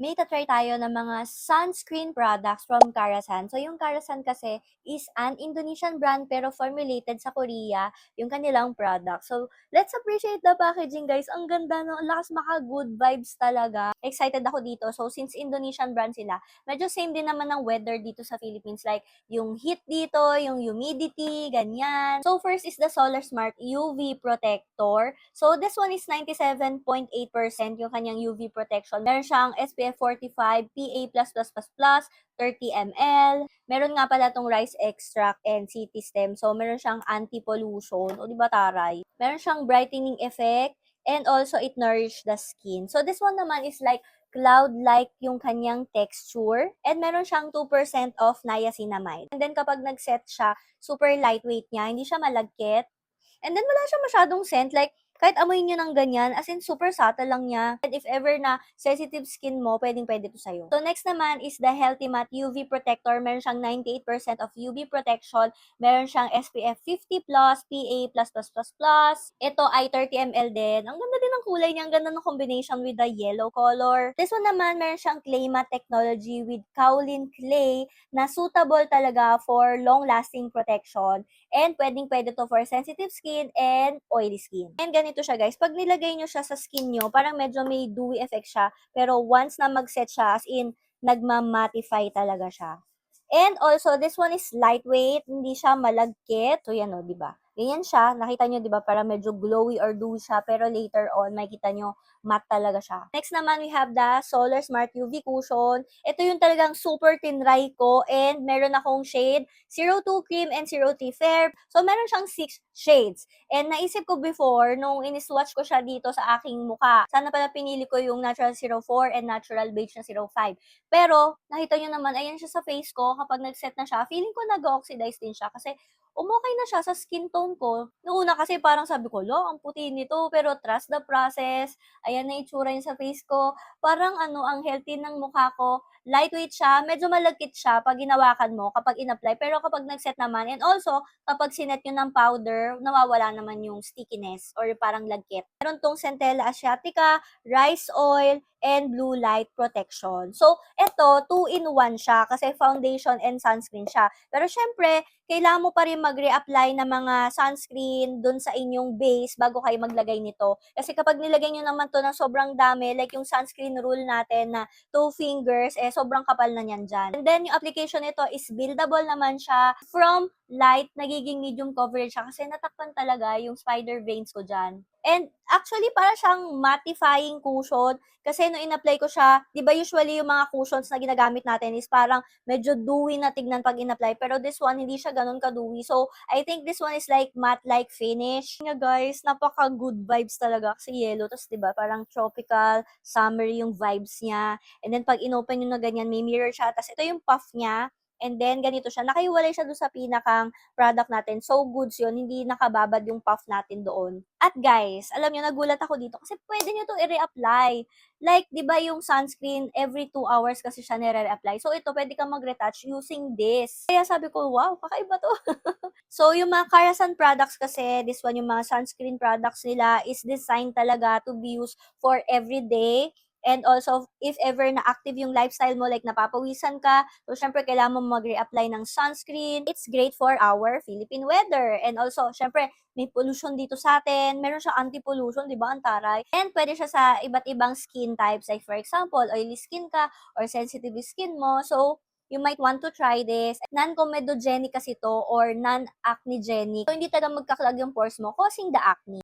may ta-try tayo ng mga sunscreen products from Karasan. So, yung Karasan kasi is an Indonesian brand pero formulated sa Korea yung kanilang product. So, let's appreciate the packaging, guys. Ang ganda, no? Ang lakas maka-good vibes talaga. Excited ako dito. So, since Indonesian brand sila, medyo same din naman ng weather dito sa Philippines. Like, yung heat dito, yung humidity, ganyan. So, first is the Solar Smart UV Protector. So, this one is 97.8% yung kanyang UV protection. Meron siyang SPF 45, PA++++, 30 ml. Meron nga pala tong rice extract and CT stem. So, meron siyang anti-pollution. O, di ba taray? Meron siyang brightening effect and also it nourish the skin. So, this one naman is like cloud-like yung kanyang texture and meron siyang 2% of niacinamide. And then, kapag nag-set siya, super lightweight niya, hindi siya malagkit. And then wala siya masyadong scent, like kahit amoy niyo ng ganyan, as in super subtle lang niya. And if ever na sensitive skin mo, pwedeng-pwede to sa'yo. So next naman is the Healthy Matte UV Protector. Meron siyang 98% of UV protection. Meron siyang SPF 50+, PA++++. Ito ay 30 ml din. Ang ganda din ng kulay niya. Ang ganda ng combination with the yellow color. This one naman, meron siyang clay matte technology with kaolin clay na suitable talaga for long-lasting protection. And pwedeng-pwede to for sensitive skin and oily skin. And ganito siya, guys. Pag nilagay nyo siya sa skin nyo, parang medyo may dewy effect siya. Pero once na mag-set siya, as in, nagma-mattify talaga siya. And also, this one is lightweight. Hindi siya malagkit. So, yan o, di ba? Ganyan siya. Nakita nyo, di ba? Parang medyo glowy or dewy siya. Pero later on, makikita nyo, matte talaga siya. Next naman, we have the Solar Smart UV Cushion. Ito yung talagang super tinry ko. And meron akong shade 02 Cream and 03 Fair. So, meron siyang 6 shades. And naisip ko before, nung in-swatch ko siya dito sa aking mukha, sana pala pinili ko yung Natural 04 and Natural Beige na 05. Pero, nakita nyo naman, ayan siya sa face ko. Kapag nag-set na siya, feeling ko nag-oxidize din siya. Kasi, umokay na siya sa skin tone ko. Noong una kasi parang sabi ko, lo, ang puti nito. Pero trust the process. Ayan na itsura niya sa face ko. Parang ang healthy ng mukha ko. Lightweight siya. Medyo malagkit siya pag ginawakan mo, kapag in-apply. Pero kapag nag-set naman, and also, kapag sinet nyo ng powder, nawawala naman yung stickiness or parang lagkit. Meron tong Centella Asiatica, rice oil, and blue light protection. So, ito, 2-in-1 siya kasi foundation and sunscreen siya. Pero syempre, kailangan mo pa rin mag-reapply ng mga sunscreen dun sa inyong base bago kayo maglagay nito. Kasi kapag nilagay nyo naman to ng sobrang dami, like yung sunscreen rule natin na 2 fingers, sobrang kapal na niyan dyan. And then, yung application nito is buildable naman siya. From light, nagiging medium coverage siya kasi natakpan talaga yung spider veins ko dyan. And actually, para siyang mattifying cushion. Kasi nung in-apply ko siya, di ba usually yung mga cushions na ginagamit natin is parang medyo dewy na tignan pag in-apply. Pero this one, hindi siya ganun ka-dewy. So, I think this one is like matte-like finish. Nga guys, napaka-good vibes talaga kasi yellow. Tapos di ba parang tropical, summery yung vibes niya. And then pag in-open nyo na ganyan, may mirror siya. Tapos ito yung puff niya. And then, ganito siya. Nakahiwalay siya doon sa pinakang product natin. So, goods yun. Hindi nakababad yung puff natin doon. At guys, alam nyo, nagulat ako dito kasi pwede nyo to i-reapply. Like, di ba yung sunscreen, every 2 hours kasi siya nire-reapply. So, ito, pwede kang mag-retouch using this. Kaya sabi ko, wow, kakaiba to. So, yung mga Karasan products kasi, this one, yung mga sunscreen products nila is designed talaga to be used for everyday. And also, if ever na active yung lifestyle mo, like napapawisan ka, so syempre kailangan mo mag-reapply ng sunscreen. It's great for our Philippine weather. And also, syempre, may pollution dito sa atin. Meron siya anti-pollution, di ba? Ang taray. And pwede siya sa iba't ibang skin types. Like for example, oily skin ka or sensitive skin mo. So, you might want to try this. Non-comedogenic kasi to or non-acnegenic. So, hindi talaga magkaklag yung pores mo, causing the acne.